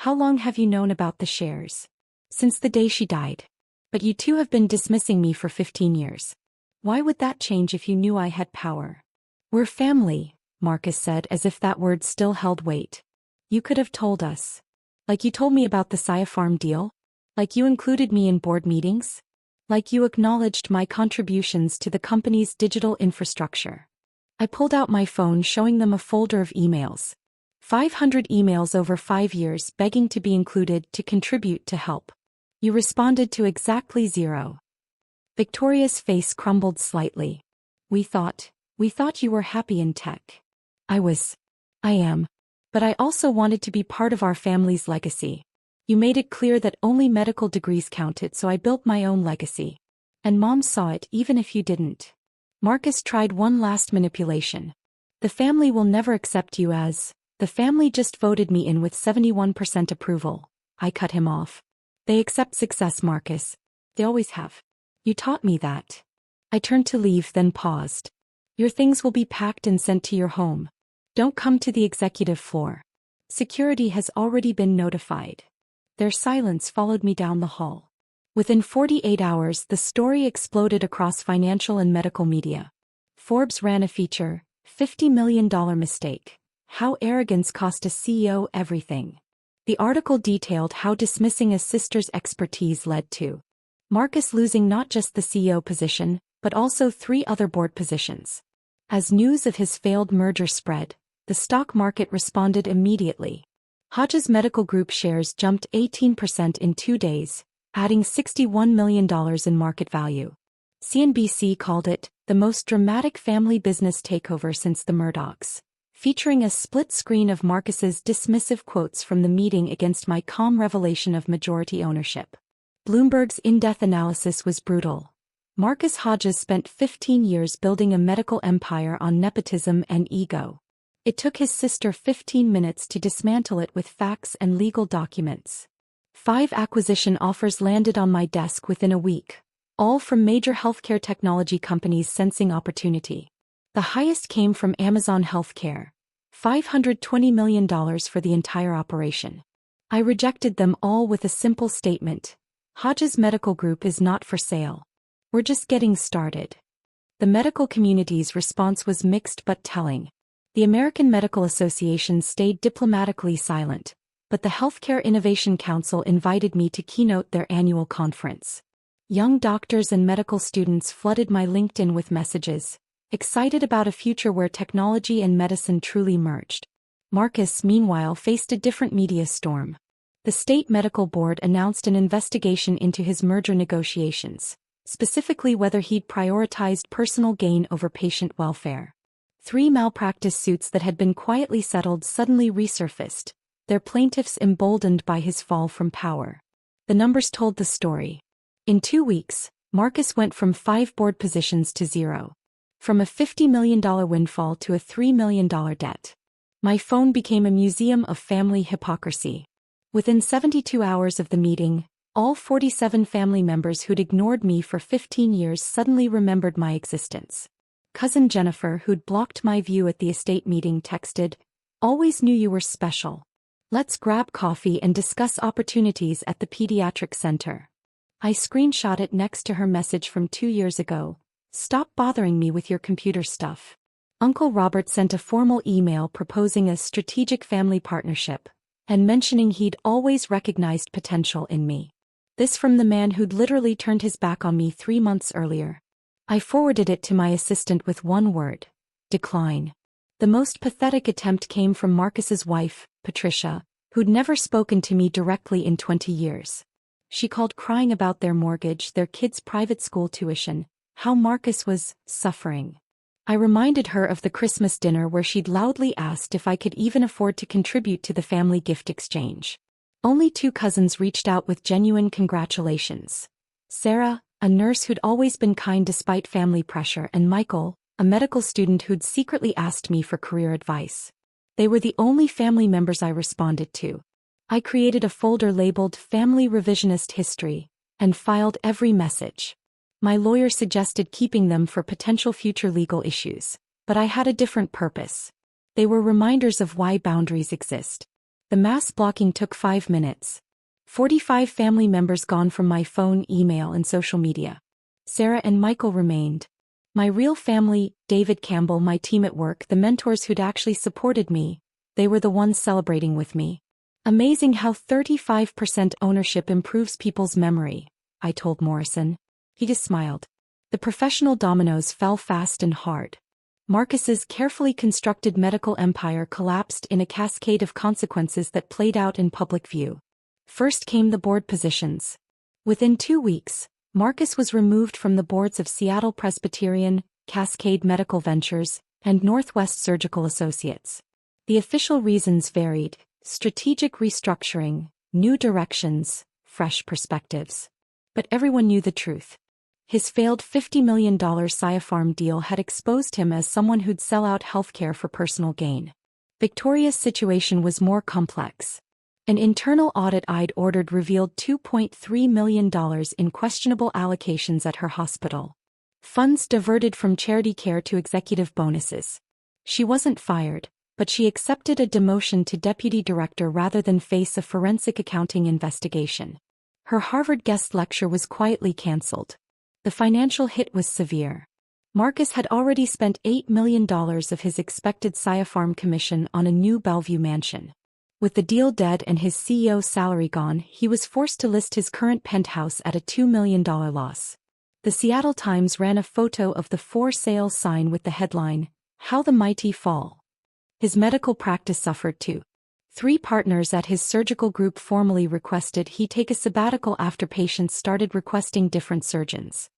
How long have you known about the shares? Since the day she died. But you two have been dismissing me for 15 years. Why would that change if you knew I had power? We're family, Marcus said as if that word still held weight. You could have told us. Like you told me about the Farm deal? Like you included me in board meetings? Like you acknowledged my contributions to the company's digital infrastructure. I pulled out my phone showing them a folder of emails. 500 emails over 5 years begging to be included, to contribute, to help. You responded to exactly 0. Victoria's face crumbled slightly. We thought you were happy in tech. I am. But I also wanted to be part of our family's legacy. You made it clear that only medical degrees counted, so I built my own legacy. And Mom saw it even if you didn't. Marcus tried one last manipulation. The family will never accept you as... The family just voted me in with 71% approval. I cut him off. They accept success, Marcus. They always have. You taught me that. I turned to leave, then paused. Your things will be packed and sent to your home. Don't come to the executive floor. Security has already been notified. Their silence followed me down the hall. Within 48 hours, the story exploded across financial and medical media. Forbes ran a feature, $50 million mistake. How arrogance cost a CEO everything. The article detailed how dismissing a sister's expertise led to Marcus losing not just the CEO position, but also 3 other board positions. As news of his failed merger spread, the stock market responded immediately. Hodges Medical Group shares jumped 18% in 2 days, adding $61 million in market value. CNBC called it the most dramatic family business takeover since the Murdochs, featuring a split screen of Marcus's dismissive quotes from the meeting against my calm revelation of majority ownership. Bloomberg's in-depth analysis was brutal. Marcus Hodges spent 15 years building a medical empire on nepotism and ego. It took his sister 15 minutes to dismantle it with facts and legal documents. 5 acquisition offers landed on my desk within a week, all from major healthcare technology companies sensing opportunity. The highest came from Amazon Healthcare, $520 million for the entire operation. I rejected them all with a simple statement: Hodges Medical Group is not for sale. We're just getting started. The medical community's response was mixed but telling. The American Medical Association stayed diplomatically silent, but the Healthcare Innovation Council invited me to keynote their annual conference. Young doctors and medical students flooded my LinkedIn with messages, excited about a future where technology and medicine truly merged. Marcus, meanwhile, faced a different media storm. The state medical board announced an investigation into his merger negotiations, specifically whether he'd prioritized personal gain over patient welfare. 3 malpractice suits that had been quietly settled suddenly resurfaced, their plaintiffs emboldened by his fall from power. The numbers told the story. In 2 weeks, Marcus went from 5 board positions to 0. From a $50 million windfall to a $3 million debt. My phone became a museum of family hypocrisy. Within 72 hours of the meeting, all 47 family members who'd ignored me for 15 years suddenly remembered my existence. Cousin Jennifer, who'd blocked my view at the estate meeting, texted, "Always knew you were special. Let's grab coffee and discuss opportunities at the pediatric center." I screenshot it next to her message from 2 years ago. "Stop bothering me with your computer stuff." Uncle Robert sent a formal email proposing a strategic family partnership, and mentioning he'd always recognized potential in me. This from the man who'd literally turned his back on me 3 months earlier. I forwarded it to my assistant with one word: decline. The most pathetic attempt came from Marcus's wife, Patricia, who'd never spoken to me directly in 20 years. She called crying about their mortgage, their kids' private school tuition, how Marcus was suffering. I reminded her of the Christmas dinner where she'd loudly asked if I could even afford to contribute to the family gift exchange. Only 2 cousins reached out with genuine congratulations. Sarah, a nurse who'd always been kind despite family pressure, and Michael, a medical student who'd secretly asked me for career advice. They were the only family members I responded to. I created a folder labeled Family Revisionist History, and filed every message. My lawyer suggested keeping them for potential future legal issues, but I had a different purpose. They were reminders of why boundaries exist. The mass blocking took 5 minutes. 45 family members gone from my phone, email, and social media. Sarah and Michael remained. My real family, David Campbell, my team at work, the mentors who'd actually supported me, they were the ones celebrating with me. "Amazing how 35% ownership improves people's memory," I told Morrison. He just smiled. The professional dominoes fell fast and hard. Marcus's carefully constructed medical empire collapsed in a cascade of consequences that played out in public view. First came the board positions. Within 2 weeks, Marcus was removed from the boards of Seattle Presbyterian, Cascade Medical Ventures, and Northwest Surgical Associates. The official reasons varied: strategic restructuring, new directions, fresh perspectives. But everyone knew the truth. His failed $50 million Cypharm deal had exposed him as someone who'd sell out healthcare for personal gain. Victoria's situation was more complex. An internal audit I'd ordered revealed $2.3 million in questionable allocations at her hospital. Funds diverted from charity care to executive bonuses. She wasn't fired, but she accepted a demotion to deputy director rather than face a forensic accounting investigation. Her Harvard guest lecture was quietly canceled. The financial hit was severe. Marcus had already spent $8 million of his expected Cypharm commission on a new Bellevue mansion. With the deal dead and his CEO's salary gone, he was forced to list his current penthouse at a $2 million loss. The Seattle Times ran a photo of the for sale sign with the headline, "How the Mighty Fall." His medical practice suffered too. 3 partners at his surgical group formally requested he take a sabbatical after patients started requesting different surgeons.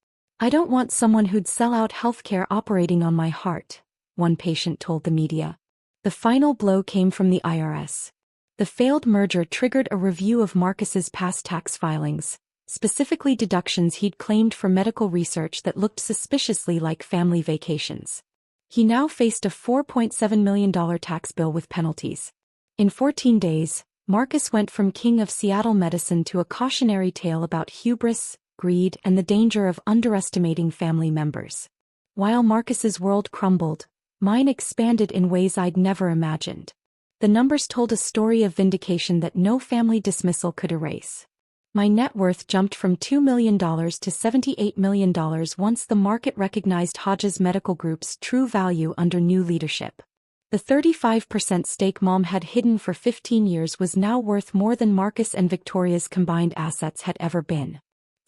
"I don't want someone who'd sell out healthcare operating on my heart," one patient told the media. The final blow came from the IRS. The failed merger triggered a review of Marcus's past tax filings, specifically deductions he'd claimed for medical research that looked suspiciously like family vacations. He now faced a $4.7 million tax bill with penalties. In 14 days, Marcus went from king of Seattle medicine to a cautionary tale about hubris, greed, and the danger of underestimating family members. While Marcus's world crumbled, mine expanded in ways I'd never imagined. The numbers told a story of vindication that no family dismissal could erase. My net worth jumped from $2 million to $78 million once the market recognized Hodges Medical Group's true value under new leadership. The 35% stake Mom had hidden for 15 years was now worth more than Marcus and Victoria's combined assets had ever been.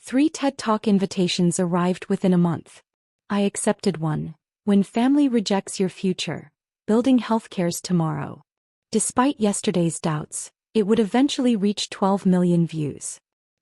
3 TED Talk invitations arrived within a month. I accepted one. When Family Rejects Your Future, Building Healthcare's Tomorrow. Despite yesterday's doubts, it would eventually reach 12 million views.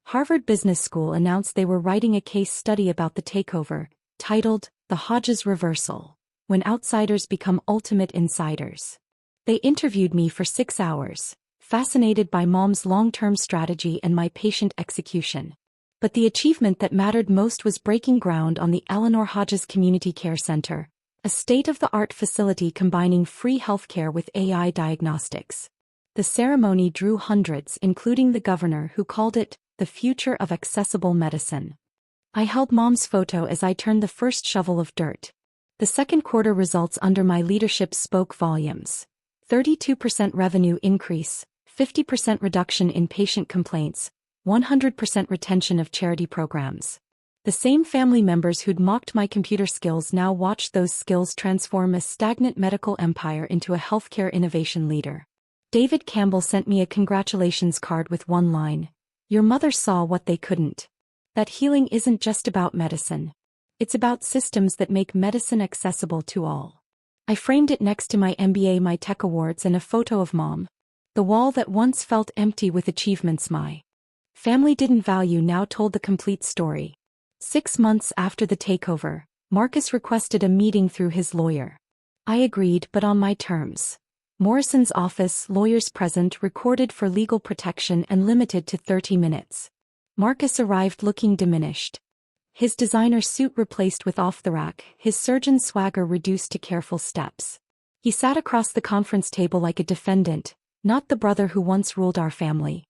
Harvard Business School announced they were writing a case study about the takeover, titled, The Hodges Reversal, When Outsiders Become Ultimate Insiders. They interviewed me for 6 hours, fascinated by Mom's long-term strategy and my patient execution. But the achievement that mattered most was breaking ground on the Eleanor Hodges Community Care Center, a state-of-the-art facility combining free healthcare with AI diagnostics. The ceremony drew hundreds, including the governor, who called it the future of accessible medicine. I held Mom's photo as I turned the first shovel of dirt. The second quarter results under my leadership spoke volumes. 32% revenue increase, 50% reduction in patient complaints, 100% retention of charity programs. The same family members who'd mocked my computer skills now watched those skills transform a stagnant medical empire into a healthcare innovation leader. David Campbell sent me a congratulations card with one line. Your mother saw what they couldn't. That healing isn't just about medicine. It's about systems that make medicine accessible to all. I framed it next to my MBA My Tech Awards and a photo of Mom. The wall that once felt empty with achievements my family didn't value now told the complete story. 6 months after the takeover, Marcus requested a meeting through his lawyer. I agreed, but on my terms. Morrison's office, lawyers present, recorded for legal protection and limited to 30 minutes. Marcus arrived looking diminished. His designer suit replaced with off-the-rack, his surgeon swagger reduced to careful steps. He sat across the conference table like a defendant, not the brother who once ruled our family.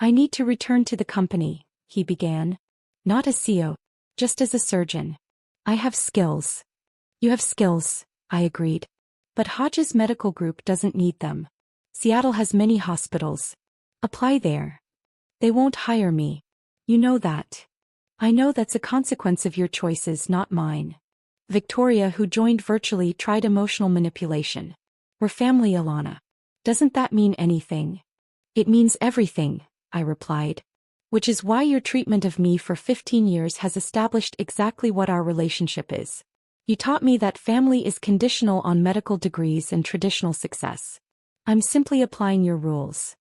I need to return to the company, he began. Not as CEO, just as a surgeon. I have skills. You have skills, I agreed. But Hodges Medical Group doesn't need them. Seattle has many hospitals. Apply there. They won't hire me. You know that. I know that's a consequence of your choices, not mine. Victoria, who joined virtually, tried emotional manipulation. We're family, Alana. Doesn't that mean anything? It means everything, I replied. Which is why your treatment of me for 15 years has established exactly what our relationship is. You taught me that family is conditional on medical degrees and traditional success. I'm simply applying your rules.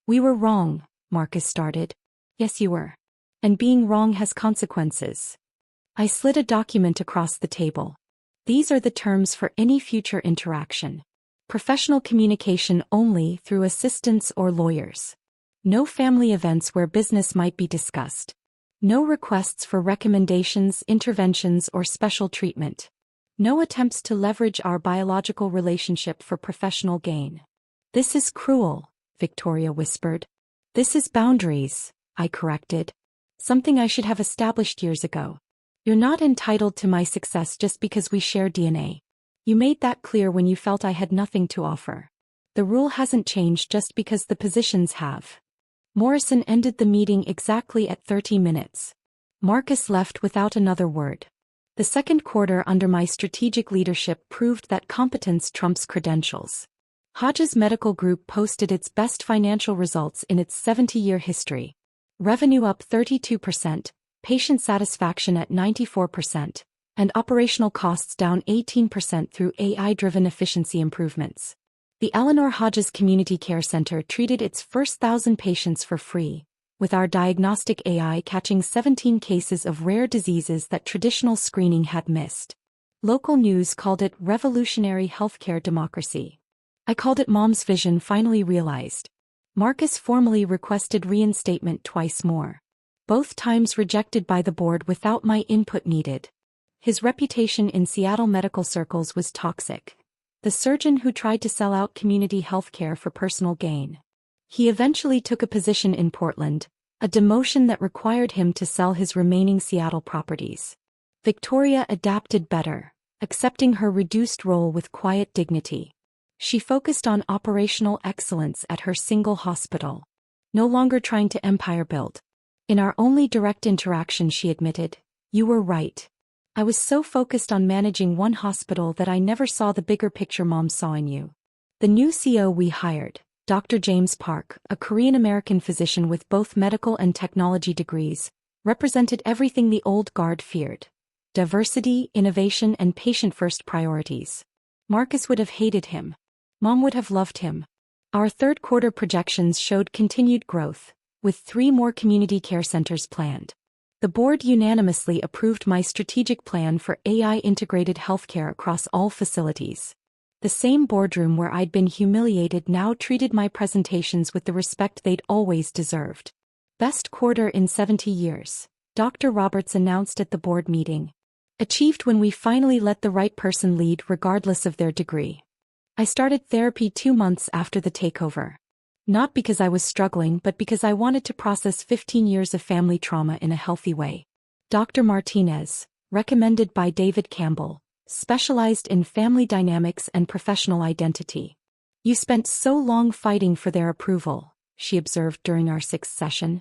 We were wrong, Marcus started. Yes, you were. And being wrong has consequences. I slid a document across the table. These are the terms for any future interaction. Professional communication only through assistants or lawyers. No family events where business might be discussed. No requests for recommendations, interventions, or special treatment. No attempts to leverage our biological relationship for professional gain. This is cruel, Victoria whispered. This is boundaries, I corrected. Something I should have established years ago. You're not entitled to my success just because we share DNA. You made that clear when you felt I had nothing to offer. The rule hasn't changed just because the positions have. Morrison ended the meeting exactly at 30 minutes. Marcus left without another word. The second quarter under my strategic leadership proved that competence trumps credentials. Hodges Medical Group posted its best financial results in its 70-year history. Revenue up 32%, patient satisfaction at 94%, and operational costs down 18% through AI-driven efficiency improvements. The Eleanor Hodges Community Care Center treated its first 1,000 patients for free, with our diagnostic AI catching 17 cases of rare diseases that traditional screening had missed. Local news called it revolutionary healthcare democracy. I called it Mom's vision finally realized. Marcus formally requested reinstatement twice more. both times rejected by the board without my input needed. His reputation in Seattle medical circles was toxic. The surgeon who tried to sell out community healthcare for personal gain. He eventually took a position in Portland, a demotion that required him to sell his remaining Seattle properties. Victoria adapted better, accepting her reduced role with quiet dignity. She focused on operational excellence at her single hospital, no longer trying to empire build. In our only direct interaction, she admitted, "You were right. I was so focused on managing one hospital that I never saw the bigger picture Mom saw in you." The new CO we hired, Dr. James Park, a Korean-American physician with both medical and technology degrees, represented everything the old guard feared: diversity, innovation, and patient-first priorities. Marcus would have hated him. Mom would have loved him. Our third quarter projections showed continued growth, with 3 more community care centers planned. The board unanimously approved my strategic plan for AI-integrated healthcare across all facilities. The same boardroom where I'd been humiliated now treated my presentations with the respect they'd always deserved. Best quarter in 70 years, Dr. Roberts announced at the board meeting. Achieved when we finally let the right person lead regardless of their degree. I started therapy 2 months after the takeover. Not because I was struggling, but because I wanted to process 15 years of family trauma in a healthy way. Dr. Martinez, recommended by David Campbell, specialized in family dynamics and professional identity. "You spent so long fighting for their approval," she observed during our 6th session.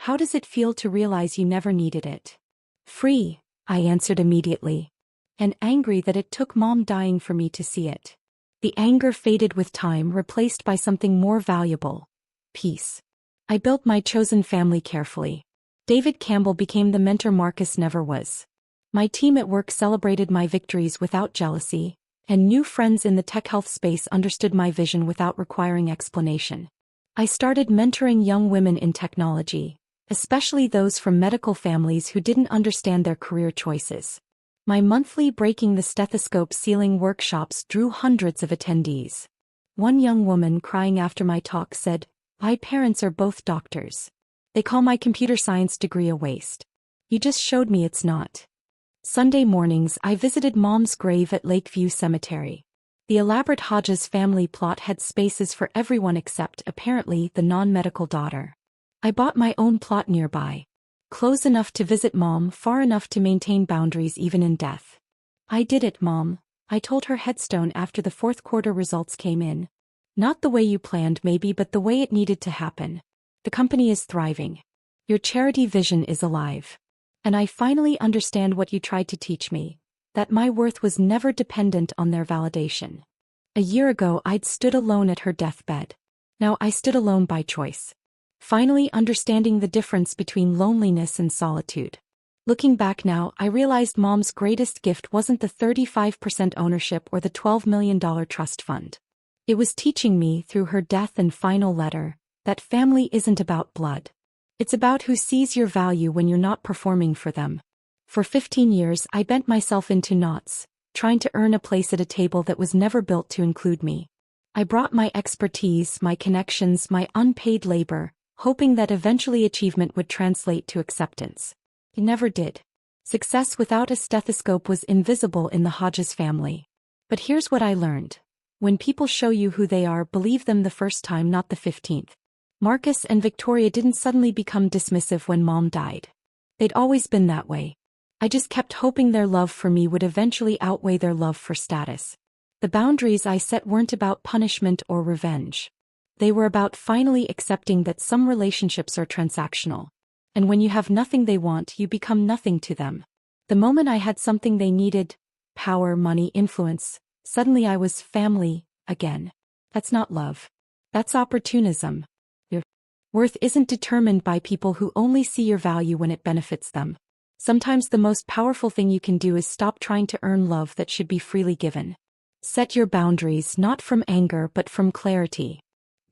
"How does it feel to realize you never needed it?" "Free," I answered immediately. And angry that it took Mom dying for me to see it. The anger faded with time, replaced by something more valuable: peace. I built my chosen family carefully. David Campbell became the mentor Marcus never was. My team at work celebrated my victories without jealousy, and new friends in the tech health space understood my vision without requiring explanation. I started mentoring young women in technology, especially those from medical families who didn't understand their career choices. My monthly Breaking the Stethoscope Ceiling workshops drew hundreds of attendees. One young woman crying after my talk said, "My parents are both doctors. They call my computer science degree a waste. You just showed me it's not." Sunday mornings I visited Mom's grave at Lakeview Cemetery. The elaborate Hodges family plot had spaces for everyone except, apparently, the non-medical daughter. I bought my own plot nearby. Close enough to visit Mom, far enough to maintain boundaries even in death. "I did it, Mom," I told her headstone after the 4th quarter results came in. "Not the way you planned maybe, but the way it needed to happen. The company is thriving. Your charity vision is alive. And I finally understand what you tried to teach me, that my worth was never dependent on their validation." A year ago I'd stood alone at her deathbed. Now I stood alone by choice. Finally understanding the difference between loneliness and solitude. Looking back now, I realized Mom's greatest gift wasn't the 35% ownership or the $12 million trust fund. It was teaching me, through her death and final letter, that family isn't about blood. It's about who sees your value when you're not performing for them. For 15 years I bent myself into knots, trying to earn a place at a table that was never built to include me. I brought my expertise, my connections, my unpaid labor, hoping that eventually achievement would translate to acceptance. It never did. Success without a stethoscope was invisible in the Hodges family. But here's what I learned. When people show you who they are, believe them the first time, not the 15th. Marcus and Victoria didn't suddenly become dismissive when Mom died. They'd always been that way. I just kept hoping their love for me would eventually outweigh their love for status. The boundaries I set weren't about punishment or revenge. They were about finally accepting that some relationships are transactional. And when you have nothing they want, you become nothing to them. The moment I had something they needed, power, money, influence, suddenly I was family again. That's not love. That's opportunism. Your worth isn't determined by people who only see your value when it benefits them. Sometimes the most powerful thing you can do is stop trying to earn love that should be freely given. Set your boundaries not from anger but from clarity.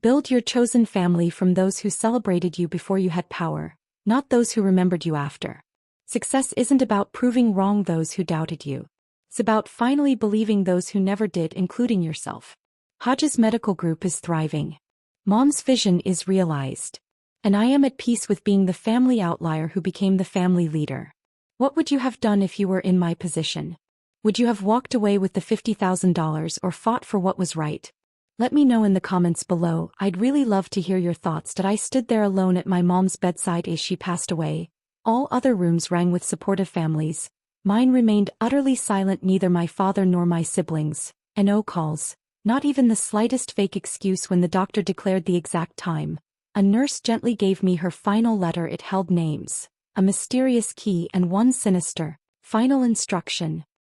Build your chosen family from those who celebrated you before you had power, not those who remembered you after. Success isn't about proving wrong those who doubted you. It's about finally believing those who never did, including yourself. Hodges Medical Group is thriving. Mom's vision is realized. And I am at peace with being the family outlier who became the family leader. What would you have done if you were in my position? Would you have walked away with the $50,000 or fought for what was right? Let me know in the comments below. I'd really love to hear your thoughts. That I stood there alone at my mom's bedside as she passed away. All other rooms rang with supportive families. Mine remained utterly silent, neither my father nor my siblings. And no calls, not even the slightest fake excuse when the doctor declared the exact time. A nurse gently gave me her final letter. It held names, a mysterious key, and one sinister, final instruction: